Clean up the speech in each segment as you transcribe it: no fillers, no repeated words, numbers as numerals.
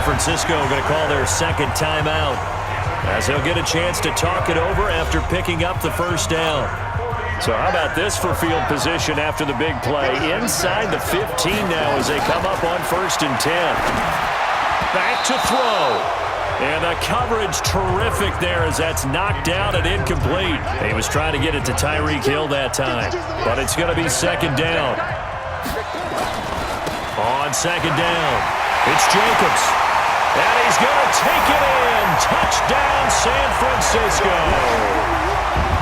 Francisco going to call their second timeout, as he'll get a chance to talk it over after picking up the first down. So how about this for field position after the big play? Inside the 15 now as they come up on 1st and 10. Back to throw. And the coverage terrific there as that's knocked down and incomplete. He was trying to get it to Tyreek Hill that time, but it's going to be 2nd down. On 2nd down, it's Jacobs. And he's going to take it in. Touchdown, San Francisco.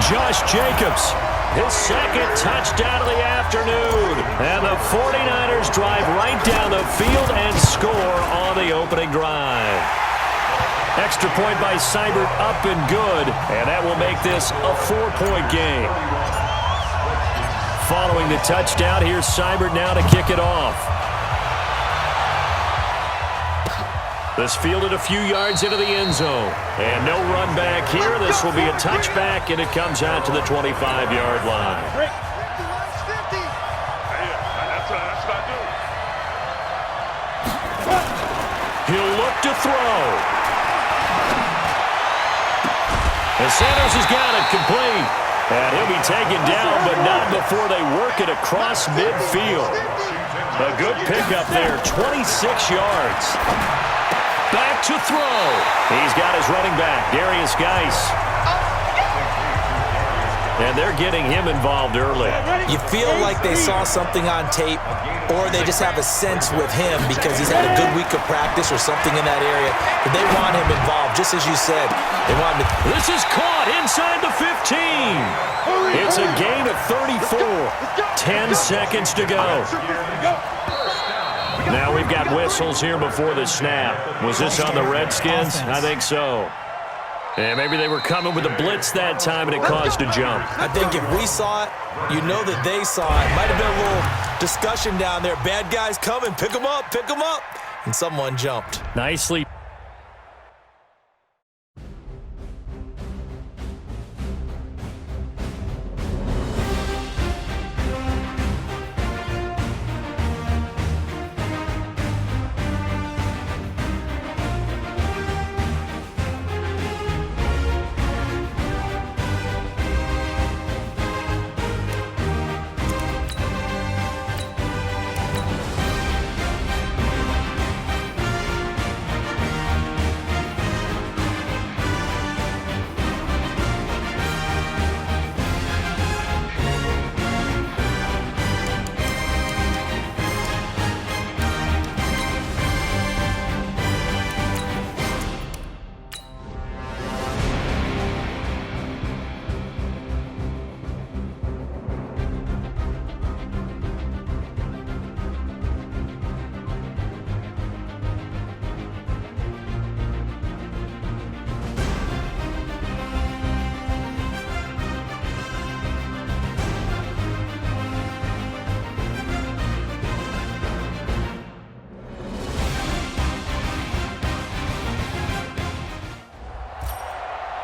Josh Jacobs, his 2nd touchdown of the afternoon. And the 49ers drive right down the field and score on the opening drive. Extra point by Seibert up and good, and that will make this a 4-point game. Following the touchdown, here's Seibert now to kick it off. This fielded a few yards into the end zone. And no run back here. This will be a touchback, and it comes out to the 25-yard line. He'll look to throw. And Sanders has got it complete. And he'll be taken down, but not before they work it across midfield. A good pickup there, 26 yards. Back to throw. He's got his running back, Darius Geis. And they're getting him involved early. You feel like they saw something on tape, or they just have a sense with him because he's had a good week of practice or something in that area. But they want him involved, just as you said. They want him to... This is caught inside the 15. It's a gain of 34. 10 seconds to go. Now we've got whistles here before the snap. Was this on the Redskins? I think so. And maybe they were coming with a blitz that time, and it caused a jump. I think if we saw it, you know that they saw it. Might have been a little discussion down there. Bad guys coming. Pick them up. Pick them up. And someone jumped. Nicely.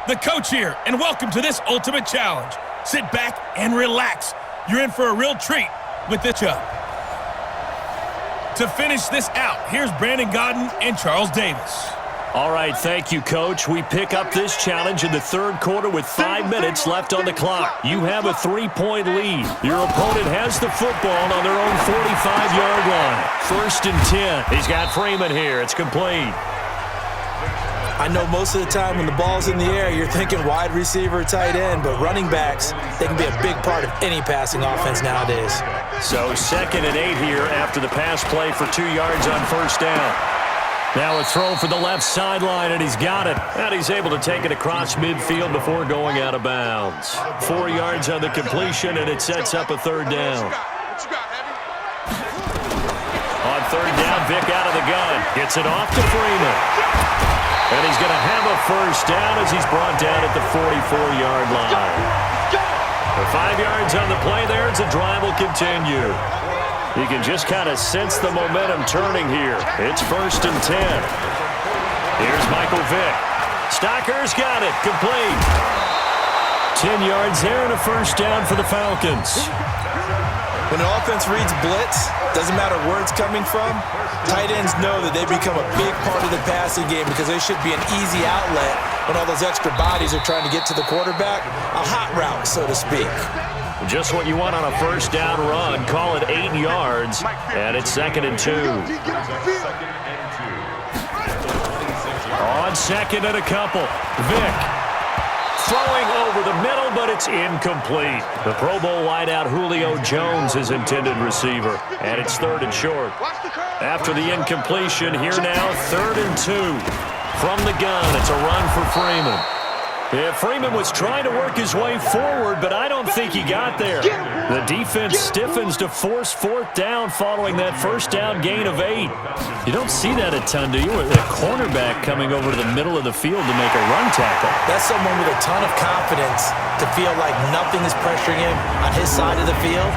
The coach here, and welcome to this ultimate challenge. Sit back and relax. You're in for a real treat with this job. To finish this out, here's Brandon Godden and Charles Davis. All right, thank you, Coach. We pick up this challenge in the 3rd quarter with 5 minutes left on the clock. You have a 3-point lead. Your opponent has the football on their own 45-yard line. 1st and 10. He's got Freeman here. It's complete. I know most of the time when the ball's in the air, you're thinking wide receiver, tight end, but running backs, they can be a big part of any passing offense nowadays. So 2nd and 8 here after the pass play for 2 yards on 1st down. Now a throw for the left sideline, and he's got it. And he's able to take it across midfield before going out of bounds. 4 yards on the completion, and it sets up a 3rd down. On 3rd down, Vick out of the gun. Gets it off to Freeman. And he's going to have a 1st down as he's brought down at the 44-yard line. The 5 yards on the play there as the drive will continue. You can just kind of sense the momentum turning here. It's 1st and 10. Here's Michael Vick. Stocker's got it. Complete. 10 yards there and a 1st down for the Falcons. When an offense reads blitz, doesn't matter where it's coming from, tight ends know that they become a big part of the passing game because they should be an easy outlet when all those extra bodies are trying to get to the quarterback. A hot route, so to speak. Just what you want on a first down run. Call it 8 yards, and it's 2nd and 2. On 2nd and a couple, Vick. Throwing over the middle, but it's incomplete. The Pro Bowl wideout Julio Jones is intended receiver, and it's 3rd and short. After the incompletion, here now, 3rd and 2. From the gun, it's a run for Freeman. Yeah, Freeman was trying to work his way forward, but I don't think he got there. The defense stiffens to force 4th down following that first down gain of 8. You don't see that a ton, do you? With a cornerback coming over to the middle of the field to make a run tackle. That's someone with a ton of confidence to feel like nothing is pressuring him on his side of the field.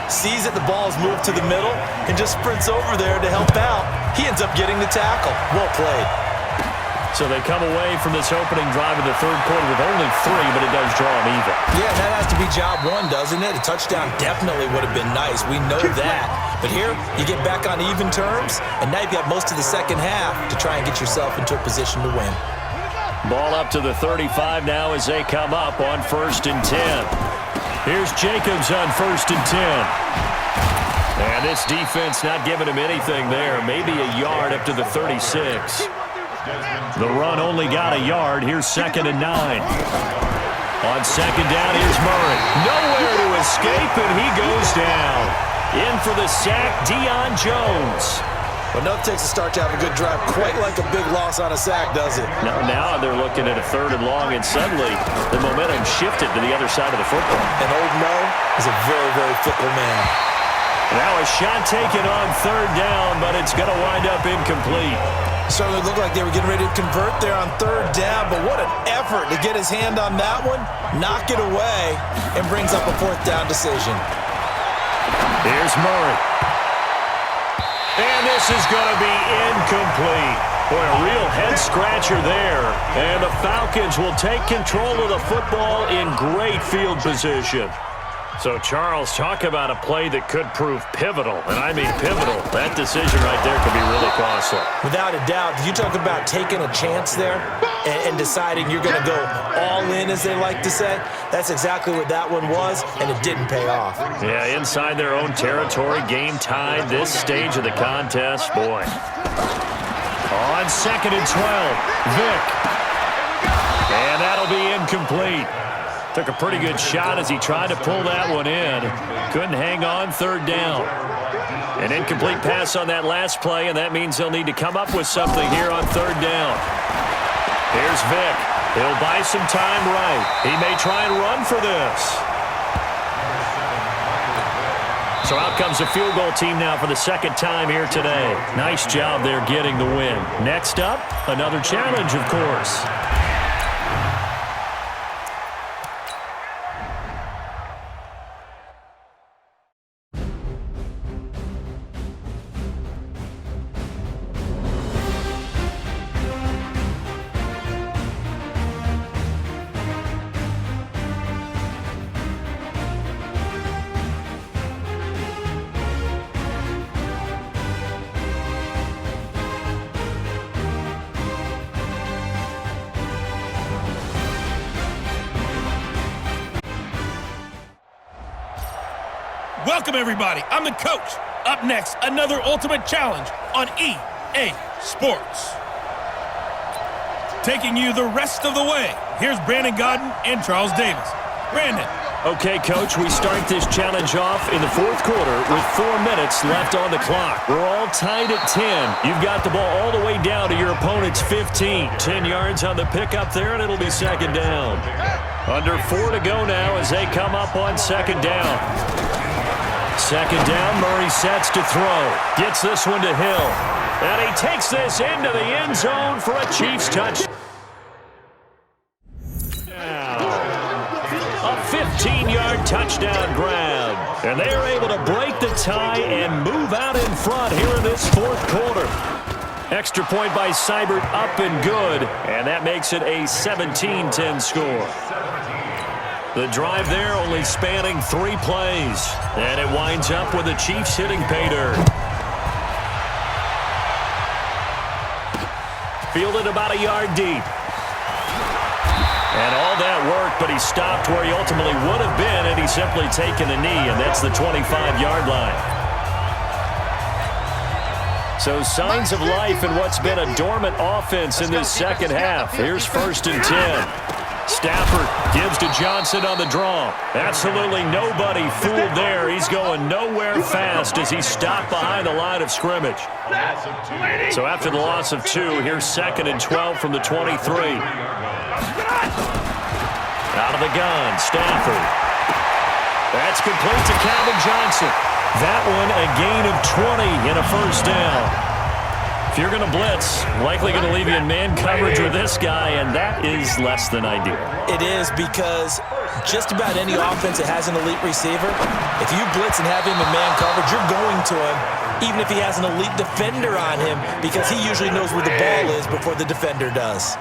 Sees that the ball is moved to the middle and just sprints over there to help out. He ends up getting the tackle. Well played. So they come away from this opening drive in the 3rd quarter with only 3, but it does draw them even. Yeah, that has to be job 1, doesn't it? A touchdown definitely would have been nice. We know that. But here, you get back on even terms, and now you've got most of the second half to try and get yourself into a position to win. Ball up to the 35 now as they come up on 1st and 10. Here's Jacobs on 1st and 10. And this defense not giving him anything there. Maybe a yard up to the 36. The run only got a yard. Here's 2nd and 9. On 2nd down, here's Murray. Nowhere to escape, and he goes down. In for the sack, Deion Jones. Well, nothing takes a start to have a good drive quite like a big loss on a sack, does it? Now they're looking at a 3rd and long, and suddenly the momentum shifted to the other side of the football. And old Mo is a very, very fickle man. Now a shot taken on 3rd down, but it's going to wind up incomplete. Certainly looked like they were getting ready to convert there on 3rd down, but what an effort to get his hand on that one, knock it away, and brings up a 4th down decision. Here's Murray. And this is going to be incomplete. Boy, a real head-scratcher there. And the Falcons will take control of the football in great field position. So, Charles, talk about a play that could prove pivotal, and I mean pivotal. That decision right there could be really costly. Without a doubt. You talk about taking a chance there and deciding you're going to go all in, as they like to say. That's exactly what that one was, and it didn't pay off. Yeah, inside their own territory, game tied, this stage of the contest, boy. On 2nd and 12, Vick. And that'll be incomplete. Took a pretty good shot as he tried to pull that one in. Couldn't hang on 3rd down. An incomplete pass on that last play, and that means they'll need to come up with something here on 3rd down. Here's Vick. He'll buy some time right. He may try and run for this. So out comes the field goal team now for the 2nd time here today. Nice job there getting the win. Next up, another challenge, of course. Welcome, everybody. I'm the coach. Up next, another Ultimate Challenge on EA Sports. Taking you the rest of the way, here's Brandon Gaudin and Charles Davis. Brandon. Okay, Coach, we start this challenge off in the 4th quarter with 4 minutes left on the clock. We're all tied at 10. You've got the ball all the way down to your opponent's 15. 10 yards on the pickup there, and it'll be 2nd down. Under 4 to go now as they come up on 2nd down. 2nd down, Murray sets to throw. Gets this one to Hill. And he takes this into the end zone for a Chiefs touchdown. A 15-yard touchdown grab. And they are able to break the tie and move out in front here in this 4th quarter. Extra point by Seibert up and good. And that makes it a 17-10 score. The drive there only spanning 3 plays. And it winds up with the Chiefs hitting pay dirt. Fielded about a yard deep. And all that work, but he stopped where he ultimately would have been had he simply taken a knee, and that's the 25-yard line. So signs of life in what's been a dormant offense in this second half. Here's 1st and 10. Stafford gives to Johnson on the draw. Absolutely nobody fooled there. He's going nowhere fast as he stopped behind the line of scrimmage. So after the loss of 2, here's 2nd and 12 from the 23. Out of the gun, Stafford. That's complete to Calvin Johnson. That one a gain of 20 in a 1st down. If you're going to blitz, likely going to leave you in man coverage with this guy, and that is less than ideal. It is, because just about any offense that has an elite receiver, if you blitz and have him in man coverage, you're going to him, even if he has an elite defender on him, because he usually knows where the ball is before the defender does.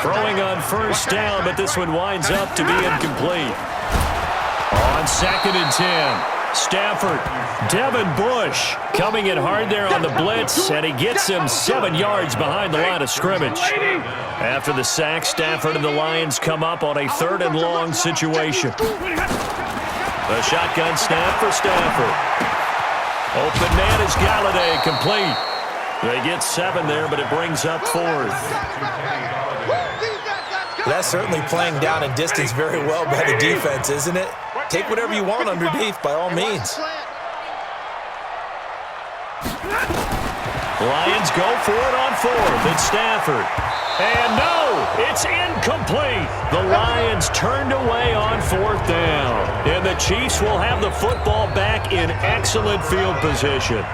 Throwing on 1st down, but this one winds up to be incomplete. On 2nd and 10. Stafford, Devin Bush coming in hard there on the blitz, and he gets him 7 yards behind the line of scrimmage. After the sack, Stafford and the Lions come up on a 3rd and long situation. A shotgun snap for Stafford. Open man is Galladay, complete. They get 7 there, but it brings up 4th. That's certainly playing down and distance very well by the defense, isn't it? Take whatever you want underneath, by all means. Lions go for it on 4th. It's Stafford. And no, it's incomplete. The Lions turned away on 4th down. And the Chiefs will have the football back in excellent field position.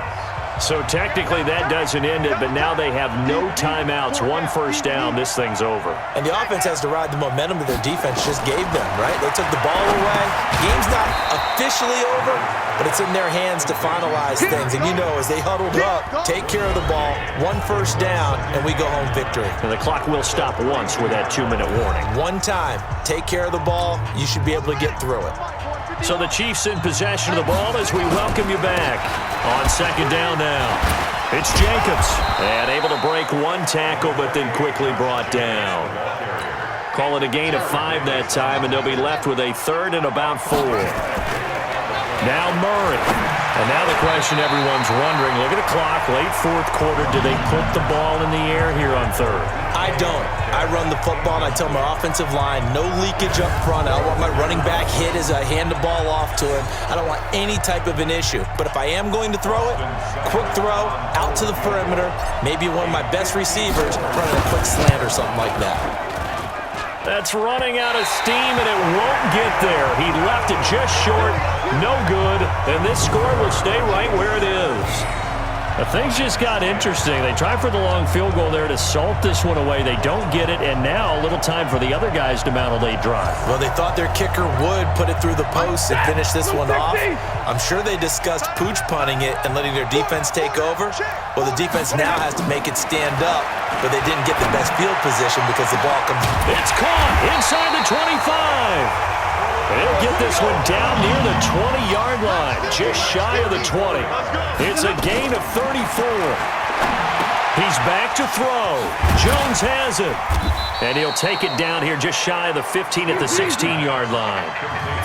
So technically that doesn't end it, but now they have no timeouts. 1 1st down, this thing's over. And the offense has to ride the momentum that their defense just gave them, right? They took the ball away. Game's not officially over, but it's in their hands to finalize things. And you know, as they huddled up, take care of the ball, 1 1st down, and we go home victory. And the clock will stop once with that 2-minute warning. One time, take care of the ball, you should be able to get through it. So the Chiefs in possession of the ball as we welcome you back. On 2nd down now, it's Jacobs. And able to break 1 tackle, but then quickly brought down. Call it a gain of 5 that time, and they'll be left with a 3rd and about 4. Now Murray. And now the question everyone's wondering, look at the clock, late 4th quarter, do they put the ball in the air here on 3rd? I don't. I run the football, and I tell my offensive line, no leakage up front. I don't want my running back hit as I hand the ball off to him. I don't want any type of an issue. But if I am going to throw it, quick throw, out to the perimeter, maybe one of my best receivers running a quick slant or something like that. That's running out of steam, and it won't get there. He left it just short, no good, and this score will stay right where it is. Things just got interesting. They try for the long field goal there to salt this one away. They don't get it, and now a little time for the other guys to mount a late drive. Well, they thought their kicker would put it through the post and finish this one off. I'm sure they discussed pooch punting it and letting their defense take over. Well, the defense now has to make it stand up, but they didn't get the best field position because the ball comes. It's caught inside the 25. They'll get this one down near the 20-yard line, just shy of the 20. It's a gain of 34. He's back to throw. Jones has it. And he'll take it down here just shy of the 15 at the 16-yard line.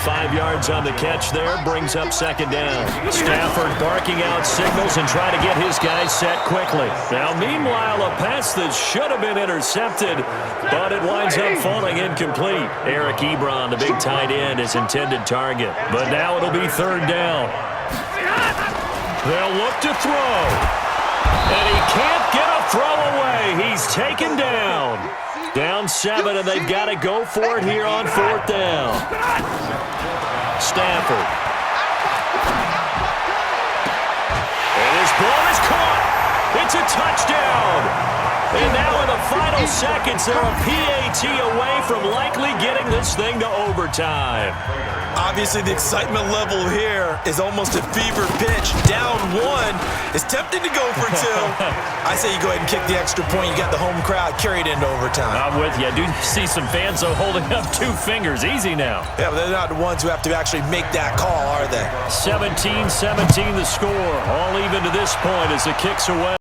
5 yards on the catch there, brings up 2nd down. Stafford barking out signals and trying to get his guys set quickly. Now, meanwhile, a pass that should have been intercepted, but it winds up falling incomplete. Eric Ebron, the big tight end, is intended target. But now it'll be 3rd down. They'll look to throw. And he can't get a throw away. He's taken down. Down 7, and they've got to go for it here on 4th down. Stafford. And his ball is caught. It's a touchdown. And now in the final seconds, they're a PAT away from likely getting this thing to overtime. Obviously, the excitement level here is almost a fever pitch. Down one. It's tempting to go for two. I say you go ahead and kick the extra point. You got the home crowd carried into overtime. I'm with you. I do see some fans, though, holding up 2 fingers. Easy now. Yeah, but they're not the ones who have to actually make that call, are they? 17-17 the score. All even to this point as it kicks away.